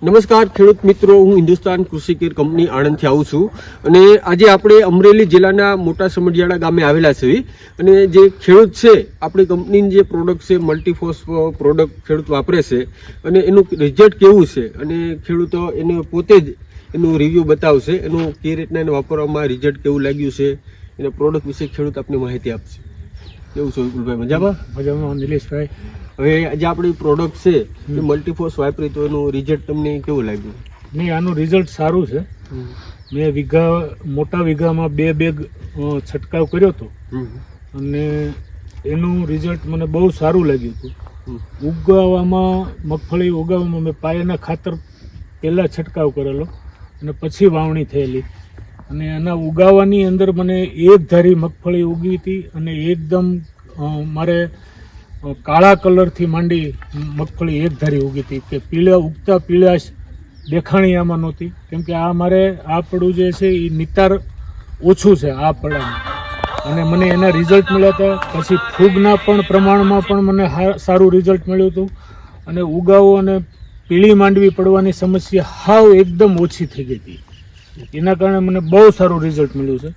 નમસ્કાર ખેડૂત મિત્રો, હું હિન્દુસ્તાન કૃષિ કેર કંપની આણંદથી આવું છું અને આજે આપણે અમરેલી જિલ્લાના મોટા સમઢિયાળા ગામે આવેલા છીએ અને જે ખેડૂત છે આપણી કંપનીની જે પ્રોડક્ટ છે મલ્ટીફોસ પ્રોડક્ટ ખેડૂત વાપરે છે અને એનું રિઝલ્ટ કેવું છે અને ખેડૂતો એને પોતે જ એનું રિવ્યૂ બતાવશે, એનું કઈ રીતના એને વાપરવામાં રિઝલ્ટ કેવું લાગ્યું છે, એના પ્રોડક્ટ વિશે ખેડૂત આપને માહિતી આપશે. કેવું છે વિપુલભાઈ, મજામાં? મજામાં નિલેશભાઈ. હવે આજે આપણી પ્રોડક્ટ છે એ મલ્ટીફોસ વાપરી તો એનું રિઝલ્ટ તમને કેવું લાગ્યું? નહીં, આનું રિઝલ્ટ સારું છે. મેં મોટા વીઘામાં 2 બેગ છંટકાવ કર્યો હતો અને એનું રિઝલ્ટ મને બહુ સારું લાગ્યું હતું. ઉગાવવામાં, મગફળી ઉગાવવામાં મેં પાયાના ખાતર પહેલાં છંટકાવ કરેલો અને પછી વાવણી થયેલી અને એના ઉગાવવાની અંદર મને એક ધારી મગફળી ઉગી હતી અને એકદમ મારે કાળા કલરથી માંડી મગફળી એક ધારી ઉગી હતી કે ઉગતા પીળાશ દેખાણી આમાં નહોતી, કેમ કે આ મારે આ પડું જે છે એ નિતાર ઓછું છે આ પડામાં અને મને એના રિઝલ્ટ મળ્યા હતા. પછી ફૂગના પણ પ્રમાણમાં પણ મને સારું રિઝલ્ટ મળ્યું હતું અને ઉગાવો અને પીળી માંડવી પડવાની સમસ્યા હાવ એકદમ ઓછી થઈ ગઈ હતી. એના કારણે મને બહુ સારું રિઝલ્ટ મળ્યું છે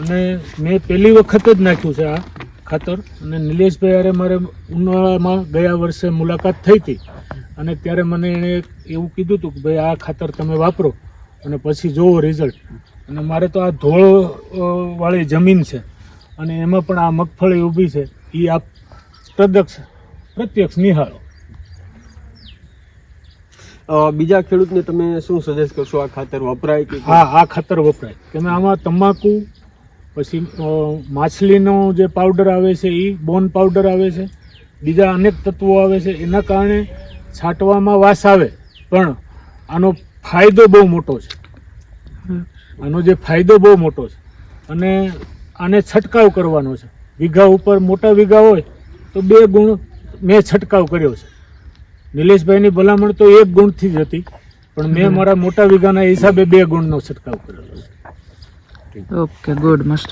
અને મેં પહેલી વખત જ નાખ્યું છે આ ખાતર. અને નિલેશભાઈ હારે મારે ઉનાળામાં ગયા વર્ષે મુલાકાત થઈ હતી અને ત્યારે મને એણે એવું કીધું હતું કે ભાઈ આ ખાતર તમે વાપરો અને પછી જોવો રિઝલ્ટ. અને મારે તો આ ધોળ વાળી જમીન છે અને એમાં પણ આ મગફળી ઊભી છે, એ આ પ્રત્યક્ષ નિહાળો. બીજા ખેડૂતને તમે શું સજેસ્ટ કરશો? આ ખાતર વપરાય કે? હા, આ ખાતર વપરાય. તમે આમાં તમાકુ, પછી માછલીનો જે પાવડર આવે છે એ બોન પાવડર આવે છે, બીજા અનેક તત્વો આવે છે. એના કારણે છાંટવામાં વાસ આવે પણ આનો ફાયદો બહુ મોટો છે. આનો જે ફાયદો બહુ મોટો છે અને આને છંટકાવ કરવાનો છે. વીઘા ઉપર મોટા વીઘા હોય તો 2 ગુણ મેં છંટકાવ કર્યો છે. નિલેશભાઈની ભલામણ તો 1 ગુણથી જ હતી પણ મેં મારા મોટા વીઘાના હિસાબે 2 ગુણનો છંટકાવ કરેલો છે. ઓકે, ગુડ, મસ્ત.